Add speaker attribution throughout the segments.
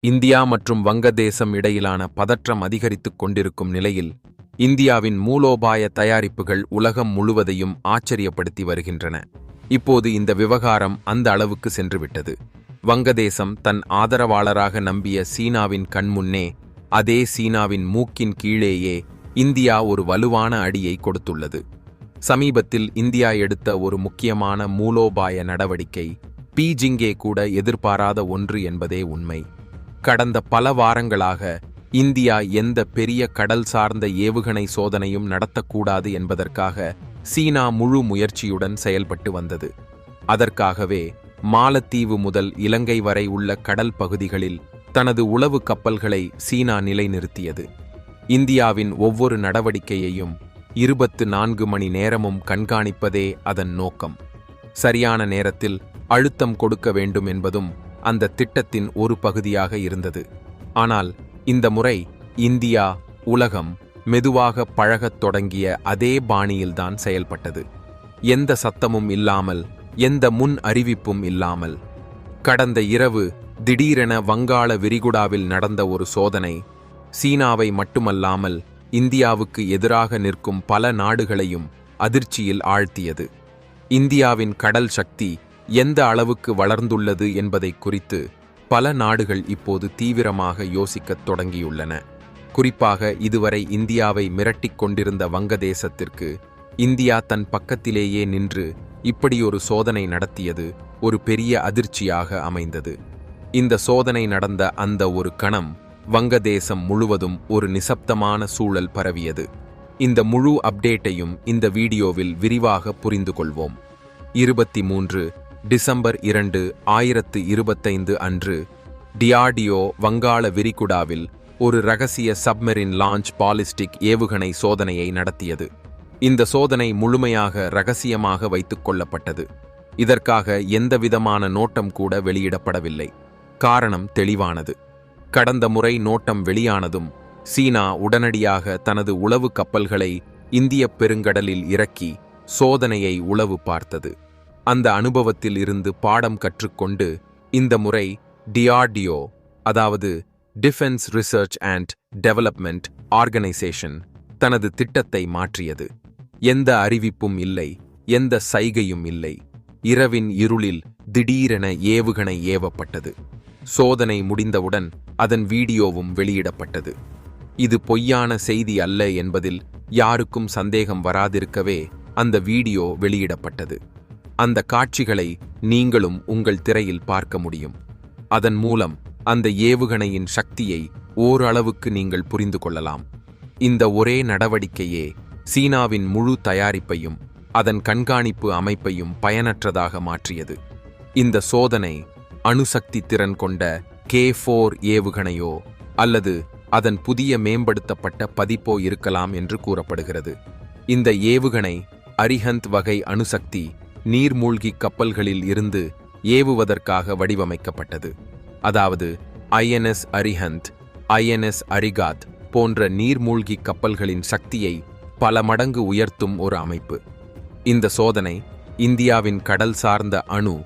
Speaker 1: India மற்றும் வங்கதேசம் இடையிலான பதற்றம் அதிகரித்துக் கொண்டிருக்கும் நிலையில் இந்தியாவின் மூலோபாய தயாரிப்புகள் உலகம் முழுவதையும் ஆச்சரியப்படுத்தி வருகின்றன. இப்போது இந்த விவகாரம் அந்த அளவுக்கு சென்றுவிட்டது. வங்கதேசம் தன் ஆதரவாளராக நம்பிய சீனாவின் கண்முன்னே, அதே சீனாவின் மூக்கின் கீழேயே இந்தியா ஒரு வலுவான அடியை கொடுத்துள்ளது. சமீபத்தில் இந்தியா எடுத்த ஒரு முக்கியமான மூலோபாய நடவடிக்கை பீஜிங்கே கூட எதிர்பாராத ஒன்று என்பதே உண்மை. கடந்த பல வாரங்களாக இந்தியா எந்த பெரிய கடல் சார்ந்த ஏவுகணை சோதனையும் நடத்தக்கூடாது என்பதற்காக சீனா முழு முயற்சியுடன் செயல்பட்டு வந்தது. அதற்காகவே மாலத்தீவு முதல் இலங்கை வரை உள்ள கடல் பகுதிகளில் தனது உளவு கப்பல்களை சீனா நிலைநிறுத்தியது. இந்தியாவின் ஒவ்வொரு நடவடிக்கையையும் 24 மணி நேரமும் கண்காணிப்பதே அதன் நோக்கம். சரியான நேரத்தில் அழுத்தம் கொடுக்க வேண்டும் என்பதும் அந்த திட்டத்தின் ஒரு பகுதியாக இருந்தது. ஆனால் இந்த முறை இந்தியா உலகம் மெதுவாக பழகத் தொடங்கிய அதே பாணியில்தான் செயல்பட்டது. எந்த சத்தமும் இல்லாமல், எந்த முன் அறிவிப்பும் இல்லாமல். கடந்த இரவு திடீரென வங்காள விரிகுடாவில் நடந்த ஒரு சோதனை சீனாவை மட்டுமல்லாமல் இந்தியாவுக்கு எதிராக நிற்கும் பல நாடுகளையும் அதிர்ச்சியில் ஆழ்த்தியது. இந்தியாவின் கடல் சக்தி எந்த அளவுக்கு வளர்ந்துள்ளது என்பதை குறித்து பல நாடுகள் இப்போது தீவிரமாக யோசிக்கத் தொடங்கியுள்ளன. குறிப்பாக இதுவரை இந்தியாவை மிரட்டிக் கொண்டிருந்த வங்கதேசத்திற்கு இந்தியா தன் பக்கத்திலேயே நின்று இப்படியொரு சோதனை நடத்தியது ஒரு பெரிய அதிர்ச்சியாக அமைந்தது. இந்த சோதனை நடந்த அந்த ஒரு கணம் வங்கதேசம் முழுவதும் ஒரு நிசப்தமான சூழல் பரவியது. இந்த முழு அப்டேட்டையும் இந்த வீடியோவில் விரிவாக புரிந்து கொள்வோம். 23 டிசம்பர் 2025 அன்று டிஆர்டிஓ வங்காள விரிகுடாவில் ஒரு ரகசிய சப்மெரின் லான்ச் பாலிஸ்டிக் ஏவுகணை சோதனையை நடத்தியது. இந்த சோதனை முழுமையாக ரகசியமாக வைத்துக் கொள்ளப்பட்டது. இதற்காக எந்தவிதமான நோட்டம் கூட வெளியிடப்படவில்லை. காரணம் தெளிவானது. கடந்த முறை நோட்டம் வெளியானதும் சீனா உடனடியாக தனது உளவு கப்பல்களை இந்திய பெருங்கடலில் இறக்கி சோதனையை உளவு பார்த்தது. அந்த அனுபவத்தில் இருந்து பாடம் கற்றுக்கொண்டு இந்த முறை டிஆர்டிஓ, அதாவது defence research and development organisation, தனது திட்டத்தை மாற்றியது. எந்த அறிவிப்பும் இல்லை, எந்த சைகையும் இல்லை. இரவின் இருளில் திடீரென ஏவுகணை ஏவப்பட்டது. சோதனை முடிந்தவுடன் அதன் வீடியோவும் வெளியிடப்பட்டது. இது பொய்யான செய்தி அல்ல என்பதில் யாருக்கும் சந்தேகம் வராதிருக்கவே அந்த வீடியோ வெளியிடப்பட்டது. அந்த காட்சிகளை நீங்களும் உங்கள் திரையில் பார்க்க முடியும். அதன் மூலம் அந்த ஏவுகணையின் சக்தியை ஓரளவுக்கு நீங்கள் புரிந்து கொள்ளலாம். இந்த ஒரே நடவடிக்கையே சீனாவின் முழு தயாரிப்பையும் அதன் கண்காணிப்பு அமைப்பையும் பயனற்றதாக மாற்றியது. இந்த சோதனை அணுசக்தி திறன் கொண்ட K4 ஏவுகணையோ அல்லது அதன் புதிய மேம்படுத்தப்பட்ட பதிப்போ இருக்கலாம் என்று கூறப்படுகிறது. இந்த ஏவுகணை அரிஹந்த் வகை அணுசக்தி நீர்மூழ்கி கப்பல்களில் இருந்து ஏவுவதற்காக வடிவமைக்கப்பட்டது. அதாவது INS அரிஹந்த், INS அரிகாத் போன்ற நீர்மூழ்கி கப்பல்களின் சக்தியை பல மடங்கு உயர்த்தும் ஒரு அமைப்பு. இந்த சோதனை இந்தியாவின் கடல் சார்ந்த அணு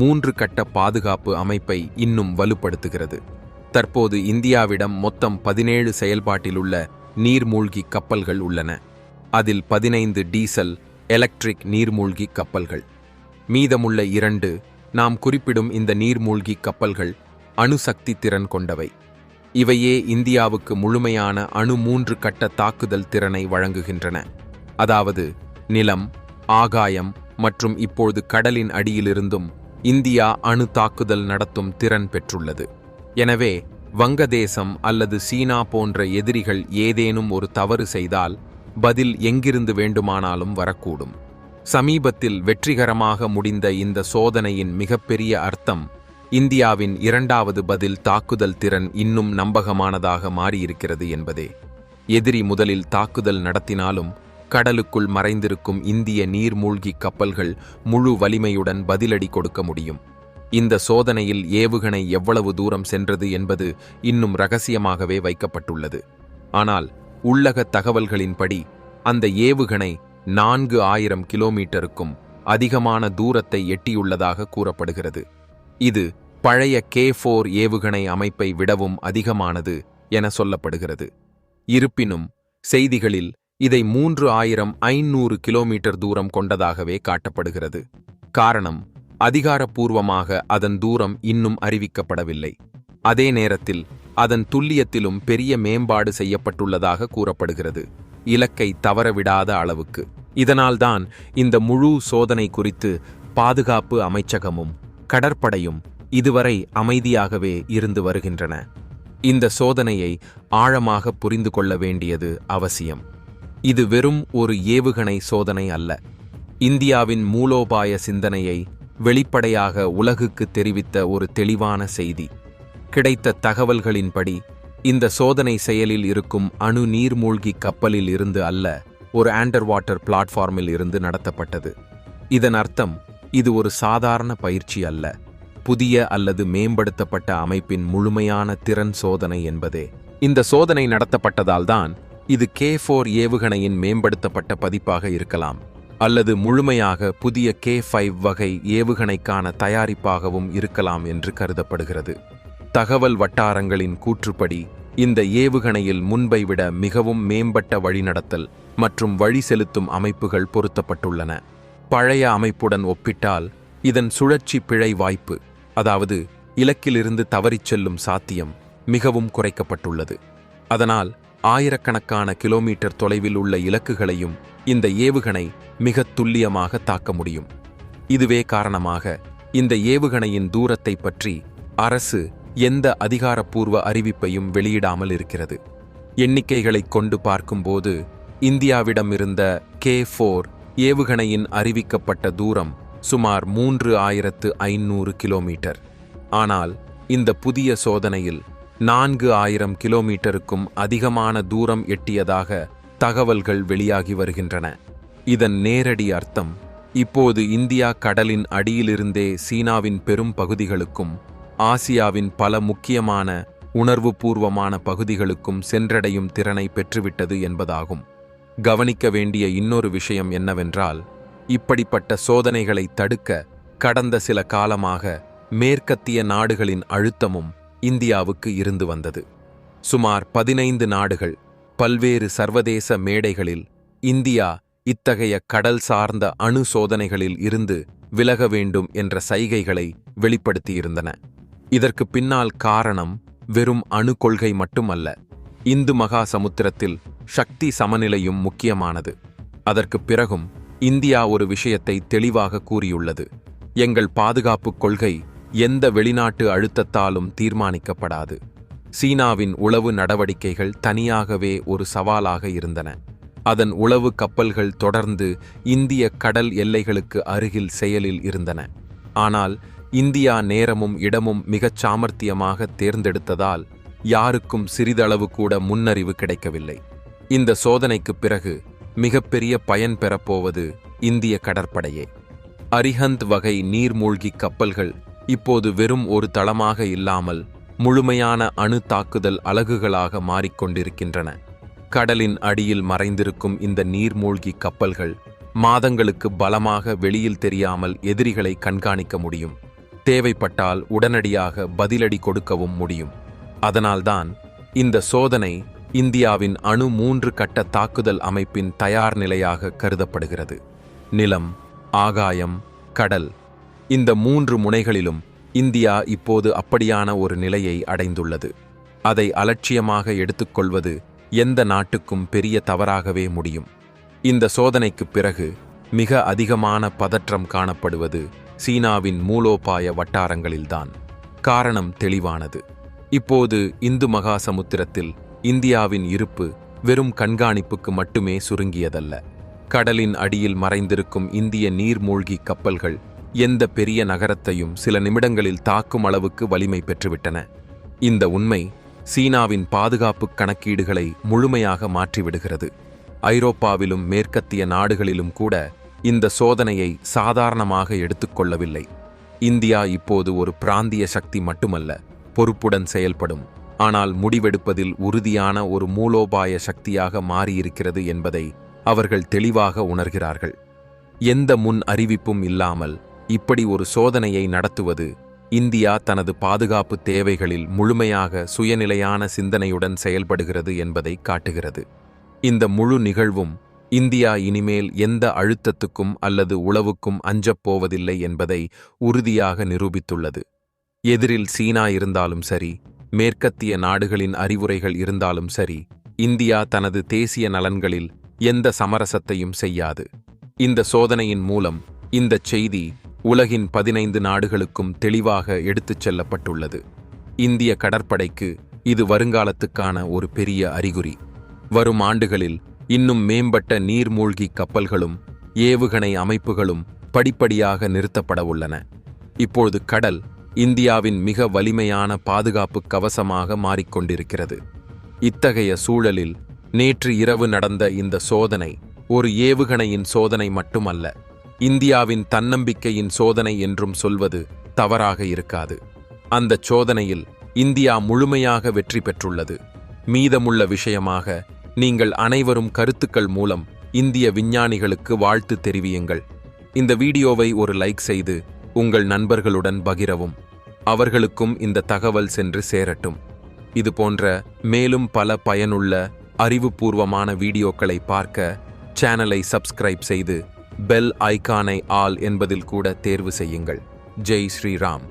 Speaker 1: 3 கட்ட பாதுகாப்பு அமைப்பை இன்னும் வலுப்படுத்துகிறது. தற்போது இந்தியாவிடம் மொத்தம் 17 செயல்பாட்டிலுள்ள நீர்மூழ்கி கப்பல்கள் உள்ளன. அதில் 15 டீசல் எலக்ட்ரிக் நீர்மூழ்கி கப்பல்கள். மீதமுள்ள 2 நாம் குறிப்பிடும் இந்த நீர்மூழ்கி கப்பல்கள் அணுசக்தி திறன் கொண்டவை. இவையே இந்தியாவுக்கு முழுமையான அணு 3 கட்ட தாக்குதல் திறனை வழங்குகின்றன. அதாவது நிலம், ஆகாயம் மற்றும் இப்போது கடலின் அடியிலிருந்தும் இந்தியா அணு தாக்குதல் நடத்தும் திறன் பெற்றுள்ளது. எனவே வங்கதேசம் அல்லது சீனா போன்ற எதிரிகள் ஏதேனும் ஒரு தவறு செய்தால் பதில் எங்கிருந்து வேண்டுமானாலும் வரக்கூடும். சமீபத்தில் வெற்றிகரமாக முடிந்த இந்த சோதனையின் மிகப்பெரிய அர்த்தம் இந்தியாவின் 2வது பதில் தாக்குதல் திறன் இன்னும் நம்பகமானதாக மாறியிருக்கிறது என்பதே. எதிரி முதலில் தாக்குதல் நடத்தினாலும் கடலுக்குள் மறைந்திருக்கும் இந்திய நீர்மூழ்கி கப்பல்கள் முழு வலிமையுடன் பதிலடி கொடுக்க முடியும். இந்த சோதனையில் ஏவுகணை எவ்வளவு தூரம் சென்றது என்பது இன்னும் ரகசியமாகவே வைக்கப்பட்டுள்ளது. ஆனால் உள்ளக தகவல்களின்படி அந்த ஏவுகணை 4000 கிலோமீட்டருக்கும் அதிகமான தூரத்தை எட்டியுள்ளதாக கூறப்படுகிறது. இது பழைய K4 ஏவுகணை அமைப்பை விடவும் அதிகமானது என சொல்லப்படுகிறது. இருப்பினும் செய்திகளில் இதை 3500 கிலோமீட்டர் தூரம் கொண்டதாகவே காட்டப்படுகிறது. காரணம், அதிகாரப்பூர்வமாக அதன் தூரம் இன்னும் அறிவிக்கப்படவில்லை. அதே நேரத்தில் அதன் துல்லியத்திலும் பெரிய மேம்பாடு செய்யப்பட்டுள்ளதாக கூறப்படுகிறது, இலக்கை தவறவிடாத அளவுக்கு. இதனால்தான் இந்த முழு சோதனை குறித்து பாதுகாப்பு அமைச்சகமும் கடற்படையும் இதுவரை அமைதியாகவே இருந்து வருகின்றன. இந்த சோதனையை ஆழமாக புரிந்து கொள்ள வேண்டியது அவசியம். இது வெறும் ஒரு ஏவுகணை சோதனை அல்ல. இந்தியாவின் மூலோபாய சிந்தனையை வெளிப்படையாக உலகுக்கு தெரிவித்த ஒரு தெளிவான செய்தி. கிடைத்த தகவல்களின்படி இந்த சோதனை செயலில் இருக்கும் அணு நீர்மூழ்கி கப்பலில் இருந்து அல்ல, ஒரு அண்டர் வாட்டர் பிளாட்ஃபார்மில் இருந்து நடத்தப்பட்டது. இதன் அர்த்தம், இது ஒரு சாதாரண பயிற்சி அல்ல, புதிய அல்லது மேம்படுத்தப்பட்ட அமைப்பின் முழுமையான திறன் சோதனை என்பதே. இந்த சோதனை நடத்தப்பட்டதால்தான் இது K4 ஏவுகணையின் மேம்படுத்தப்பட்ட பதிப்பாக இருக்கலாம், அல்லது முழுமையாக புதிய K5 வகை ஏவுகணைக்கான தயாரிப்பாகவும் இருக்கலாம் என்று கருதப்படுகிறது. தகவல் வட்டாரங்களின் கூற்றுப்படி இந்த ஏவுகணையில் முன்பை விட மிகவும் மேம்பட்ட வழிநடத்தல் மற்றும் வழி செலுத்தும் அமைப்புகள் பொருத்தப்பட்டுள்ளன. பழைய அமைப்புடன் ஒப்பிட்டால் இதன் சுழற்சி பிழை வாய்ப்பு, அதாவது இலக்கிலிருந்து தவறிச் செல்லும் சாத்தியம், மிகவும் குறைக்கப்பட்டுள்ளது. அதனால் ஆயிரக்கணக்கான கிலோமீட்டர் தொலைவில் உள்ள இலக்குகளையும் இந்த ஏவுகணை மிக துல்லியமாக தாக்க முடியும். இதுவே காரணமாக இந்த ஏவுகணையின் தூரத்தை பற்றி அரசு எந்த அதிகாரப்பூர்வ அறிவிப்பையும் வெளியிடாமல் இருக்கிறது. எண்ணிக்கைகளைக் கொண்டு பார்க்கும்போது இந்தியாவிடம் இருந்த K4 ஏவுகணையின் அறிவிக்கப்பட்ட தூரம் சுமார் 3500 கிலோமீட்டர். ஆனால் இந்த புதிய சோதனையில் 4000 கிலோமீட்டருக்கும் அதிகமான தூரம் எட்டியதாக தகவல்கள் வெளியாகி வருகின்றன. இதன் நேரடி அர்த்தம், இப்போது இந்தியா கடலின் அடியிலிருந்தே சீனாவின் பெரும் பகுதிகளுக்கும் ஆசியாவின் பல முக்கியமான உணர்வுபூர்வமான பகுதிகளுக்கும் சென்றடையும் திறனை பெற்றுவிட்டது என்பதாகும். கவனிக்க வேண்டிய இன்னொரு விஷயம் என்னவென்றால், இப்படிப்பட்ட சோதனைகளை தடுக்க கடந்த சில காலமாக மேற்கத்திய நாடுகளின் அழுத்தமும் இந்தியாவுக்கு இருந்து வந்தது. சுமார் 15 நாடுகள் பல்வேறு சர்வதேச மேடைகளில் இந்தியா இத்தகைய கடல் சார்ந்த அணு சோதனைகளில் இருந்து விலக வேண்டும் என்ற சைகைகளை வெளிப்படுத்தியிருந்தன. இதற்கு பின்னால் காரணம் வெறும் அணு கொள்கை மட்டுமல்ல, இந்து மகா சமுத்திரத்தில் சக்தி சமநிலையும் முக்கியமானது. அதற்கு பிறகும் இந்தியா ஒரு விஷயத்தை தெளிவாக கூறியுள்ளது: எங்கள் பாதுகாப்பு கொள்கை எந்த வெளிநாட்டு அழுத்தத்தாலும் தீர்மானிக்கப்படாது. சீனாவின் உளவு நடவடிக்கைகள் தனியாகவே ஒரு சவாலாக இருந்தன. அதன் உளவு கப்பல்கள் தொடர்ந்து இந்திய கடல் எல்லைகளுக்கு அருகில் செயலில் இருந்தன. ஆனால் இந்தியா நேரமும் இடமும் மிகச் சாமர்த்தியமாக தேர்ந்தெடுத்ததால் யாருக்கும் சிறிதளவு கூட முன்னறிவு கிடைக்கவில்லை. இந்த சோதனைக்குப் பிறகு மிகப்பெரிய பயன் பெறப்போவது இந்திய கடற்படையே. அரிஹந்த் வகை நீர்மூழ்கி கப்பல்கள் இப்போது வெறும் ஒரு தளமாக இல்லாமல் முழுமையான அணு தாக்குதல் அலகுகளாக மாறிக்கொண்டிருக்கின்றன. கடலின் அடியில் மறைந்திருக்கும் இந்த நீர்மூழ்கி கப்பல்கள் மாதங்களுக்கு பலமாக வெளியில் தெரியாமல் எதிரிகளை கண்காணிக்க முடியும். தேவைப்பட்டால் உடனடியாக பதிலடி கொடுக்கவும் முடியும். அதனால்தான் இந்த சோதனை இந்தியாவின் அணு 3 கட்ட தாக்குதல் அமைப்பின் தயார் நிலையாக கருதப்படுகிறது. நிலம், ஆகாயம், கடல், இந்த 3 முனைகளிலும் இந்தியா இப்போது அப்படியான ஒரு நிலையை அடைந்துள்ளது. அதை அலட்சியமாக எடுத்துக்கொள்வது எந்த நாட்டுக்கும் பெரிய தவறாகவே முடியும். இந்த சோதனைக்குப் பிறகு மிக அதிகமான பதற்றம் காணப்படுவது சீனாவின் மூலோபாய வட்டாரங்களில்தான். காரணம் தெளிவானது. இப்போது இந்து மகா சமுத்திரத்தில் இந்தியாவின் இருப்பு வெறும் கண்காணிப்புக்கு மட்டுமே சுருங்கியதல்ல. கடலின் அடியில் மறைந்திருக்கும் இந்திய நீர்மூழ்கி கப்பல்கள் எந்த பெரிய நகரத்தையும் சில நிமிடங்களில் தாக்கும் அளவுக்கு வலிமை பெற்றுவிட்டன. இந்த உண்மை சீனாவின் பாதுகாப்பு கணக்கீடுகளை முழுமையாக மாற்றிவிடுகிறது. ஐரோப்பாவிலும் மேற்கத்திய நாடுகளிலும் கூட இந்த சோதனையை சாதாரணமாக எடுத்துக்கொள்ளவில்லை. இந்தியா இப்போது ஒரு பிராந்திய சக்தி மட்டுமல்ல, பொறுப்புடன் செயல்படும், ஆனால் முடிவெடுப்பதில் உறுதியான ஒரு மூலோபாய சக்தியாக மாறியிருக்கிறது என்பதை அவர்கள் தெளிவாக உணர்கிறார்கள். எந்த முன் அறிவிப்பும் இல்லாமல் இப்படி ஒரு சோதனையை நடத்துவது இந்தியா தனது பாதுகாப்பு தேவைகளில் முழுமையாக சுயநிலையான சிந்தனையுடன் செயல்படுகிறது என்பதை காட்டுகிறது. இந்த முழு நிகழ்வும் இந்தியா இனிமேல் எந்த அழுத்தத்துக்கும் அல்லது உளவுக்கும் அஞ்சப் போவதில்லை என்பதை உறுதியாக நிரூபித்துள்ளது. எதிரில் சீனா இருந்தாலும் சரி, மேற்கத்திய நாடுகளின் அறிவுரைகள் இருந்தாலும் சரி, இந்தியா தனது தேசிய நலன்களில் எந்த சமரசத்தையும் செய்யாது. இந்த சோதனையின் மூலம் இந்த செய்தி உலகின் 15 நாடுகளுக்கும் தெளிவாக எடுத்துச் செல்லப்பட்டுள்ளது. இந்திய கடற்படைக்கு இது வருங்காலத்துக்கான ஒரு பெரிய அறிகுறி. வரும் ஆண்டுகளில் இன்னும் மேம்பட்ட நீர்மூழ்கி கப்பல்களும் ஏவுகணை அமைப்புகளும் படிப்படியாக நிறுத்தப்பட உள்ளன. இப்பொழுது கடல் இந்தியாவின் மிக வலிமையான பாதுகாப்பு கவசமாக மாறிக்கொண்டிருக்கிறது. இத்தகைய சூழலில் நேற்று இரவு நடந்த இந்த சோதனை ஒரு ஏவுகணையின் சோதனை மட்டுமல்ல, இந்தியாவின் தன்னம்பிக்கையின் சோதனை என்றும் சொல்வது தவறாக இருக்காது. அந்த சோதனையில் இந்தியா முழுமையாக வெற்றி பெற்றுள்ளது. மீதமுள்ள விஷயமாக நீங்கள் அனைவரும் கருத்துக்கள் மூலம் இந்திய விஞ்ஞானிகளுக்கு வாழ்த்து தெரிவியுங்கள். இந்த வீடியோவை ஒரு லைக் செய்து உங்கள் நண்பர்களுடன் பகிரவும். அவர்களுக்கும் இந்த தகவல் சென்று சேரட்டும். இது போன்ற மேலும் பல பயனுள்ள அறிவுபூர்வமான வீடியோக்களை பார்க்க சேனலை சப்ஸ்கிரைப் செய்து பெல் ஐகானை ஆல் என்பதில் கூட தேர்வு செய்யுங்கள். ஜெய் ஸ்ரீராம்.